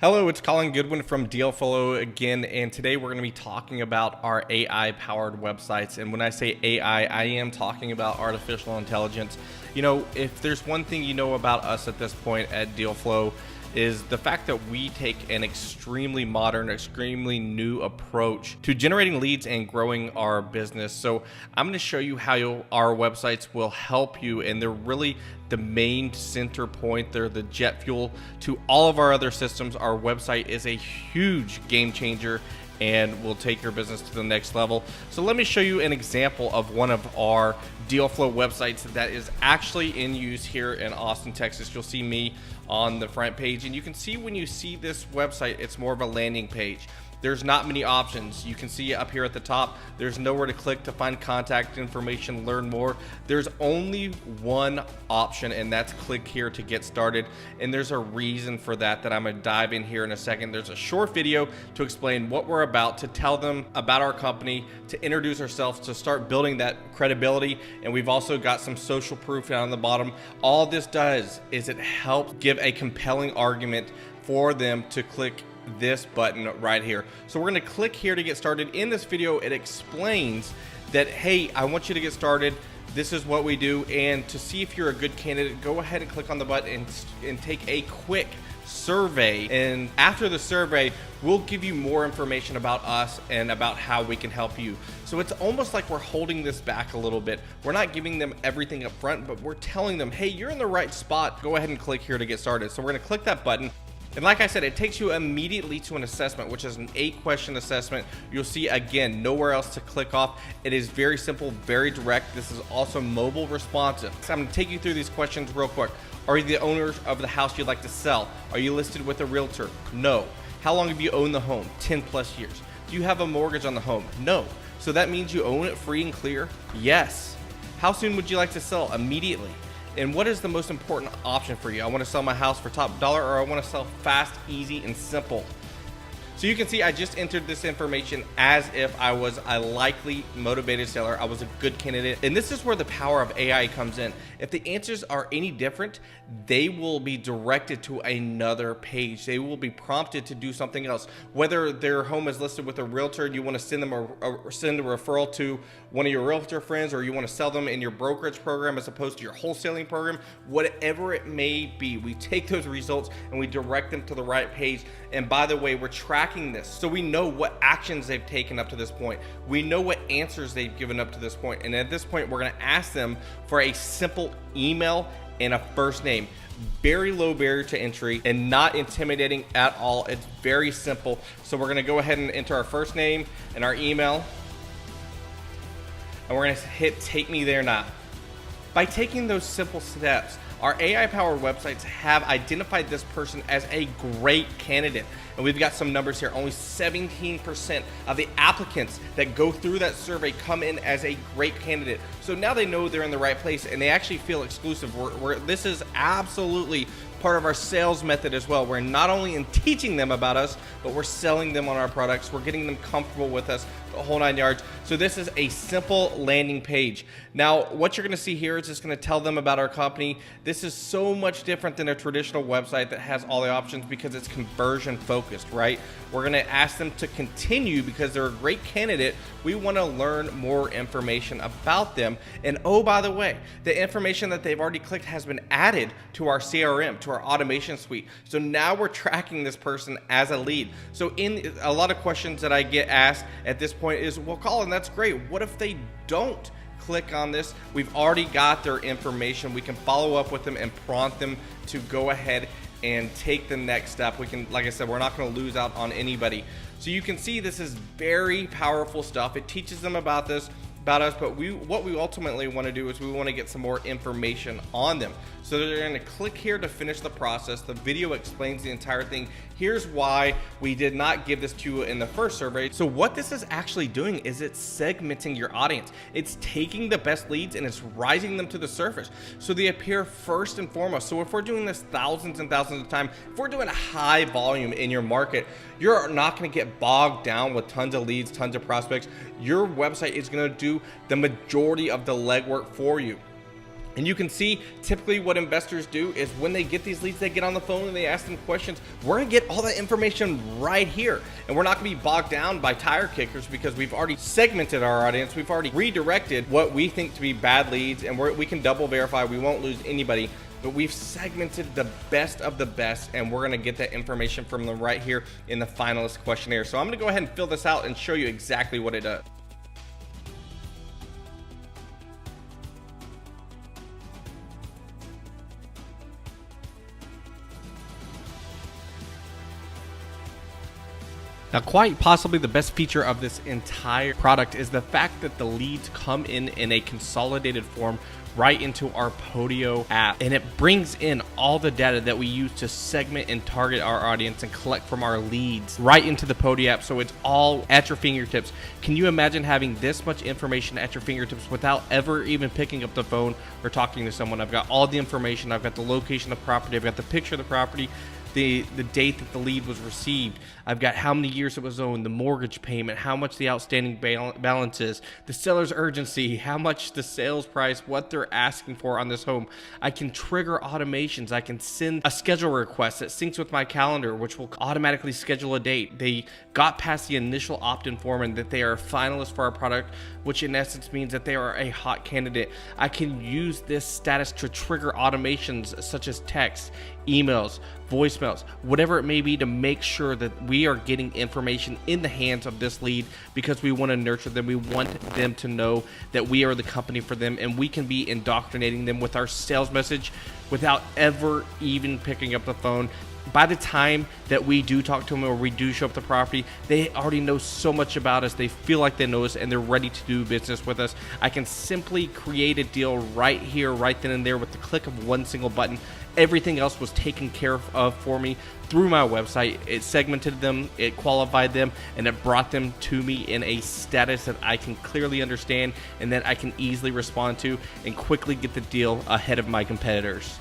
Hello, it's Colin Goodwin from Dealflo again, and today we're going to be talking about our AI-powered websites. And when I say AI, I am talking about artificial intelligence. You know, if there's one thing you know about us at this point at Dealflo, is the fact that we take an extremely modern, extremely new approach to generating leads and growing our business. So I'm going to show you how our websites will help you, and they're really the main center point. They're the jet fuel to all of our other systems. Our website is a huge game changer and will take your business to the next level. So let me show you an example of one of our Dealflo websites that is actually in use here in Austin, Texas. You'll see me on the front page, and you can see when you see this website, it's more of a landing page. There's not many options. You can see up here at the top, there's nowhere to click to find contact information, learn more. There's only one option, and that's click here to get started. And there's a reason for that I'm gonna dive in here in a second. There's a short video to explain what we're about, to tell them about our company, to introduce ourselves, to start building that credibility. And we've also got some social proof down on the bottom. All this does is it helps give a compelling argument for them to click this button right here. So we're going to click here to get started. In this video, it explains that, hey, I want you to get started. This is what we do. And to see if you're a good candidate, go ahead and click on the button and take a quick survey. And after the survey, we'll give you more information about us and about how we can help you. So it's almost like we're holding this back a little bit. We're not giving them everything up front, but we're telling them, hey, you're in the right spot. Go ahead and click here to get started. So we're going to click that button. And like I said, it takes you immediately to an assessment, which is an 8-question assessment. You'll see, again, nowhere else to click off. It is very simple, very direct. This is also mobile responsive. So I'm going to take you through these questions real quick. Are you the owner of the house you'd like to sell? Are you listed with a realtor? No. How long have you owned the home? 10 plus years. Do you have a mortgage on the home? No. So that means you own it free and clear? Yes. How soon would you like to sell? Immediately. And what is the most important option for you? I want to sell my house for top dollar, or I want to sell fast, easy, and simple. So you can see I just entered this information as if I was a likely motivated seller. I was a good candidate. And this is where the power of AI comes in. If the answers are any different, they will be directed to another page. They will be prompted to do something else. Whether their home is listed with a realtor and you want to send them send a referral to one of your realtor friends, or you want to sell them in your brokerage program as opposed to your wholesaling program, whatever it may be, we take those results and we direct them to the right page. And by the way, we're tracking this, so we know what actions they've taken up to this point. We know what answers they've given up to this point. And at this point, we're going to ask them for a simple email and a first name. Very low barrier to entry and not intimidating at all. It's very simple. So we're going to go ahead and enter our first name and our email, and we're going to hit take me there now. By taking those simple steps, our AI-powered websites have identified this person as a great candidate. And we've got some numbers here. Only 17% of the applicants that go through that survey come in as a great candidate. So now they know they're in the right place, and they actually feel exclusive. This is absolutely part of our sales method as well. We're not only in teaching them about us, but we're selling them on our products. We're getting them comfortable with us, the whole 9 yards. So this is a simple landing page. Now, what you're going to see here is just going to tell them about our company. This is so much different than a traditional website that has all the options because it's conversion focused, right? We're going to ask them to continue because they're a great candidate. We want to learn more information about them. And oh, by the way, the information that they've already clicked has been added to our CRM, to our automation suite. So now we're tracking this person as a lead. So in a lot of questions that I get asked at this point is, well, Colin, that's great. What if they don't click on this? We've already got their information. We can follow up with them and prompt them to go ahead and take the next step. We can, like I said, we're not going to lose out on anybody. So you can see this is very powerful stuff. It teaches them about us, but what we ultimately want to do is we want to get some more information on them. So they're going to click here to finish the process. The video explains the entire thing. Here's why we did not give this to you in the first survey. So what this is actually doing is it's segmenting your audience. It's taking the best leads and it's rising them to the surface, so they appear first and foremost. So if we're doing this thousands and thousands of times, if we're doing a high volume in your market, you're not going to get bogged down with tons of leads, tons of prospects. Your website is going to do the majority of the legwork for you. And you can see typically what investors do is when they get these leads, they get on the phone and they ask them questions. We're gonna get all that information right here. And we're not gonna be bogged down by tire kickers because we've already segmented our audience. We've already redirected what we think to be bad leads, and we can double verify. We won't lose anybody, but we've segmented the best of the best, and we're gonna get that information from them right here in the finalist questionnaire. So I'm gonna go ahead and fill this out and show you exactly what it does. Now, quite possibly the best feature of this entire product is the fact that the leads come in a consolidated form right into our Podio app, and it brings in all the data that we use to segment and target our audience and collect from our leads right into the Podio app, so it's all at your fingertips. Can you imagine having this much information at your fingertips without ever even picking up the phone or talking to someone? I've got all the information. I've got the location of the property. I've got the picture of the property, the date that the lead was received. I've got how many years it was owned, the mortgage payment, how much the outstanding balance is, the seller's urgency, how much the sales price, what they're asking for on this home. I can trigger automations. I can send a schedule request that syncs with my calendar, which will automatically schedule a date. They got past the initial opt-in form and that they are a finalist for our product, which in essence means that they are a hot candidate. I can use this status to trigger automations such as text, emails, voicemails, whatever it may be, to make sure that we are getting information in the hands of this lead, because we want to nurture them. We want them to know that we are the company for them, and we can be indoctrinating them with our sales message without ever even picking up the phone. By the time that we do talk to them or we do show up at the property, they already know so much about us. They feel like they know us and they're ready to do business with us. I can simply create a deal right here, right then and there with the click of one single button. Everything else was taken care of for me through my website. It segmented them, it qualified them, and it brought them to me in a status that I can clearly understand and that I can easily respond to and quickly get the deal ahead of my competitors.